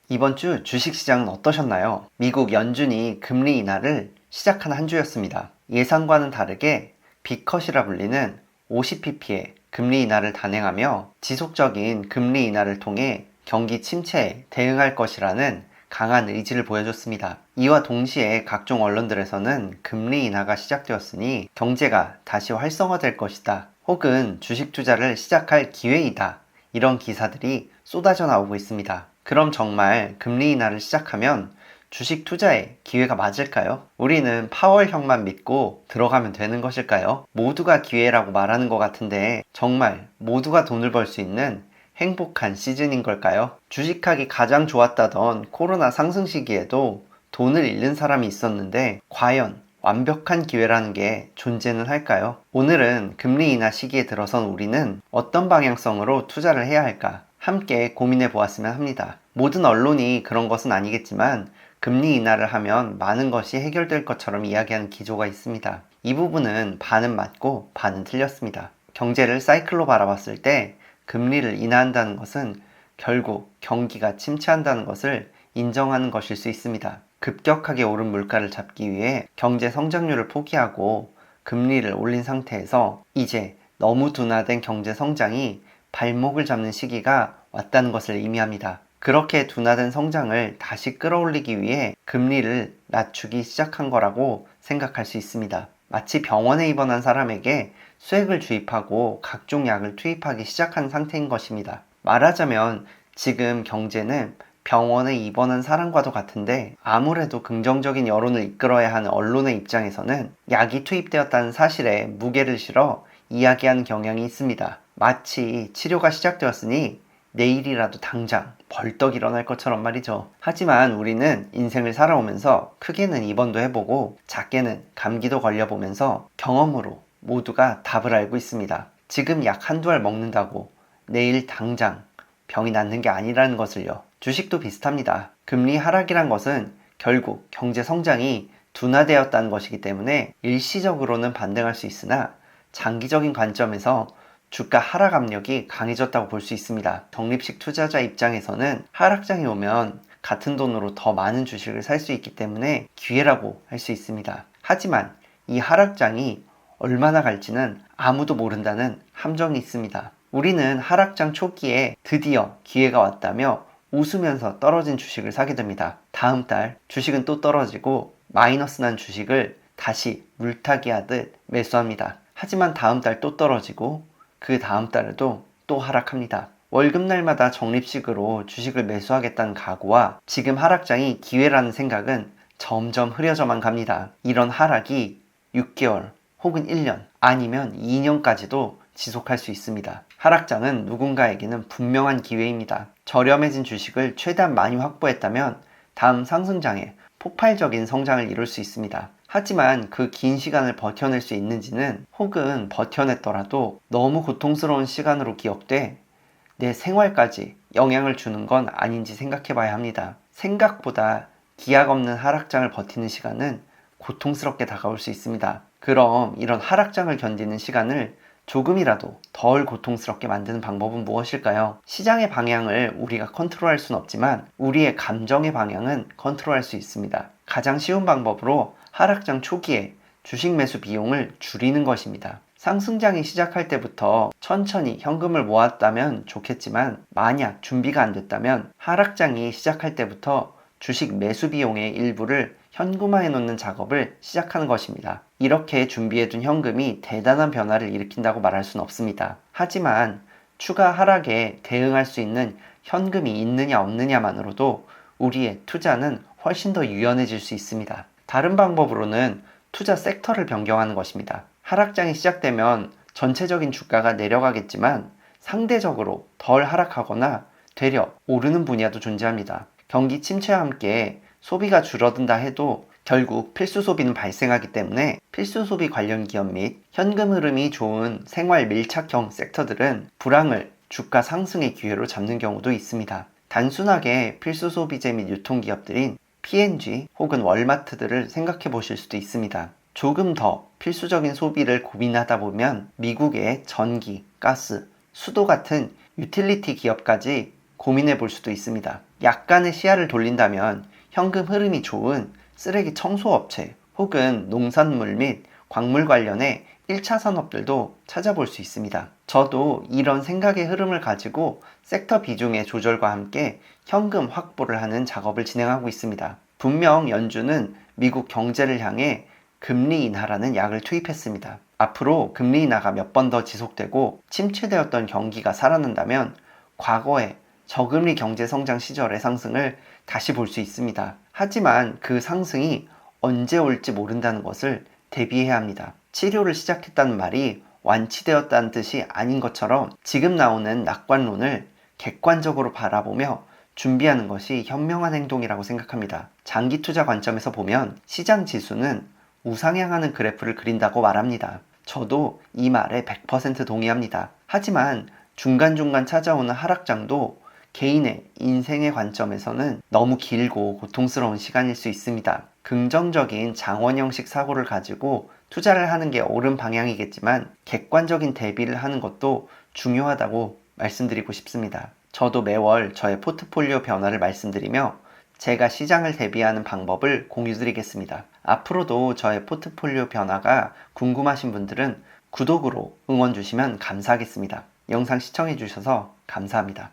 이번 주 주식시장은 어떠셨나요? 미국 연준이 금리 인하를 시작한 한 주였습니다. 예상과는 다르게 빅컷이라 불리는 50pp의 금리 인하를 단행하며 지속적인 금리 인하를 통해 경기 침체에 대응할 것이라는 강한 의지를 보여줬습니다. 이와 동시에 각종 언론들에서는 금리 인하가 시작되었으니 경제가 다시 활성화될 것이다, 혹은 주식 투자를 시작할 기회이다, 이런 기사들이 쏟아져 나오고 있습니다. 그럼 정말 금리 인하를 시작하면 주식 투자에 기회가 맞을까요? 우리는 파월형만 믿고 들어가면 되는 것일까요? 모두가 기회라고 말하는 것 같은데 정말 모두가 돈을 벌 수 있는 행복한 시즌인 걸까요? 주식하기 가장 좋았다던 코로나 상승 시기에도 돈을 잃는 사람이 있었는데 과연 완벽한 기회라는 게 존재는 할까요? 오늘은 금리 인하 시기에 들어선 우리는 어떤 방향성으로 투자를 해야 할까? 함께 고민해 보았으면 합니다. 모든 언론이 그런 것은 아니겠지만 금리 인하를 하면 많은 것이 해결될 것처럼 이야기하는 기조가 있습니다. 이 부분은 반은 맞고 반은 틀렸습니다. 경제를 사이클로 바라봤을 때 금리를 인하한다는 것은 결국 경기가 침체한다는 것을 인정하는 것일 수 있습니다. 급격하게 오른 물가를 잡기 위해 경제 성장률을 포기하고 금리를 올린 상태에서 이제 너무 둔화된 경제 성장이 발목을 잡는 시기가 왔다는 것을 의미합니다. 그렇게 둔화된 성장을 다시 끌어올리기 위해 금리를 낮추기 시작한 거라고 생각할 수 있습니다. 마치 병원에 입원한 사람에게 수액을 주입하고 각종 약을 투입하기 시작한 상태인 것입니다. 말하자면 지금 경제는 병원에 입원한 사람과도 같은데 아무래도 긍정적인 여론을 이끌어야 하는 언론의 입장에서는 약이 투입되었다는 사실에 무게를 실어 이야기하는 경향이 있습니다. 마치 치료가 시작되었으니 내일이라도 당장 벌떡 일어날 것처럼 말이죠. 하지만 우리는 인생을 살아오면서 크게는 입원도 해보고 작게는 감기도 걸려보면서 경험으로 모두가 답을 알고 있습니다. 지금 약 한두 알 먹는다고 내일 당장 병이 낫는 게 아니라는 것을요. 주식도 비슷합니다. 금리 하락이란 것은 결국 경제 성장이 둔화되었다는 것이기 때문에 일시적으로는 반등할 수 있으나 장기적인 관점에서 주가 하락 압력이 강해졌다고 볼 수 있습니다. 적립식 투자자 입장에서는 하락장이 오면 같은 돈으로 더 많은 주식을 살 수 있기 때문에 기회라고 할 수 있습니다. 하지만 이 하락장이 얼마나 갈지는 아무도 모른다는 함정이 있습니다. 우리는 하락장 초기에 드디어 기회가 왔다며 웃으면서 떨어진 주식을 사게 됩니다. 다음 달 주식은 또 떨어지고 마이너스 난 주식을 다시 물타기 하듯 매수합니다. 하지만 다음 달 또 떨어지고 그 다음 달에도 또 하락합니다. 월급날마다 적립식으로 주식을 매수하겠다는 각오와 지금 하락장이 기회라는 생각은 점점 흐려져만 갑니다. 이런 하락이 6개월 혹은 1년 아니면 2년까지도 지속할 수 있습니다. 하락장은 누군가에게는 분명한 기회입니다. 저렴해진 주식을 최대한 많이 확보했다면 다음 상승장에 폭발적인 성장을 이룰 수 있습니다. 하지만 그 긴 시간을 버텨낼 수 있는지는, 혹은 버텨냈더라도 너무 고통스러운 시간으로 기억돼 내 생활까지 영향을 주는 건 아닌지 생각해 봐야 합니다. 생각보다 기약 없는 하락장을 버티는 시간은 고통스럽게 다가올 수 있습니다. 그럼 이런 하락장을 견디는 시간을 조금이라도 덜 고통스럽게 만드는 방법은 무엇일까요? 시장의 방향을 우리가 컨트롤할 수는 없지만 우리의 감정의 방향은 컨트롤할 수 있습니다. 가장 쉬운 방법으로 하락장 초기에 주식 매수 비용을 줄이는 것입니다. 상승장이 시작할 때부터 천천히 현금을 모았다면 좋겠지만 만약 준비가 안 됐다면 하락장이 시작할 때부터 주식 매수 비용의 일부를 현금화해 놓는 작업을 시작하는 것입니다. 이렇게 준비해둔 현금이 대단한 변화를 일으킨다고 말할 수는 없습니다. 하지만 추가 하락에 대응할 수 있는 현금이 있느냐 없느냐만으로도 우리의 투자는 훨씬 더 유연해질 수 있습니다. 다른 방법으로는 투자 섹터를 변경하는 것입니다. 하락장이 시작되면 전체적인 주가가 내려가겠지만 상대적으로 덜 하락하거나 되려 오르는 분야도 존재합니다. 경기 침체와 함께 소비가 줄어든다 해도 결국 필수 소비는 발생하기 때문에 필수 소비 관련 기업 및 현금 흐름이 좋은 생활 밀착형 섹터들은 불황을 주가 상승의 기회로 잡는 경우도 있습니다. 단순하게 필수 소비재 및 유통기업들인 P&G 혹은 월마트들을 생각해 보실 수도 있습니다. 조금 더 필수적인 소비를 고민하다 보면 미국의 전기, 가스, 수도 같은 유틸리티 기업까지 고민해 볼 수도 있습니다. 약간의 시야를 돌린다면 현금 흐름이 좋은 쓰레기 청소업체 혹은 농산물 및 광물 관련의 1차 산업들도 찾아볼 수 있습니다. 저도 이런 생각의 흐름을 가지고 섹터 비중의 조절과 함께 현금 확보를 하는 작업을 진행하고 있습니다. 분명 연준은 미국 경제를 향해 금리 인하라는 약을 투입했습니다. 앞으로 금리 인하가 몇 번 더 지속되고 침체되었던 경기가 살아난다면 과거의 저금리 경제 성장 시절의 상승을 다시 볼 수 있습니다. 하지만 그 상승이 언제 올지 모른다는 것을 대비해야 합니다. 치료를 시작했다는 말이 완치되었다는 뜻이 아닌 것처럼 지금 나오는 낙관론을 객관적으로 바라보며 준비하는 것이 현명한 행동이라고 생각합니다. 장기 투자 관점에서 보면 시장 지수는 우상향하는 그래프를 그린다고 말합니다. 저도 이 말에 100% 동의합니다. 하지만 중간중간 찾아오는 하락장도 개인의 인생의 관점에서는 너무 길고 고통스러운 시간일 수 있습니다. 긍정적인 장원 형식 사고를 가지고 투자를 하는 게 옳은 방향이겠지만 객관적인 대비를 하는 것도 중요하다고 말씀드리고 싶습니다. 저도 매월 저의 포트폴리오 변화를 말씀드리며 제가 시장을 대비하는 방법을 공유드리겠습니다. 앞으로도 저의 포트폴리오 변화가 궁금하신 분들은 구독으로 응원 주시면 감사하겠습니다. 영상 시청해 주셔서 감사합니다.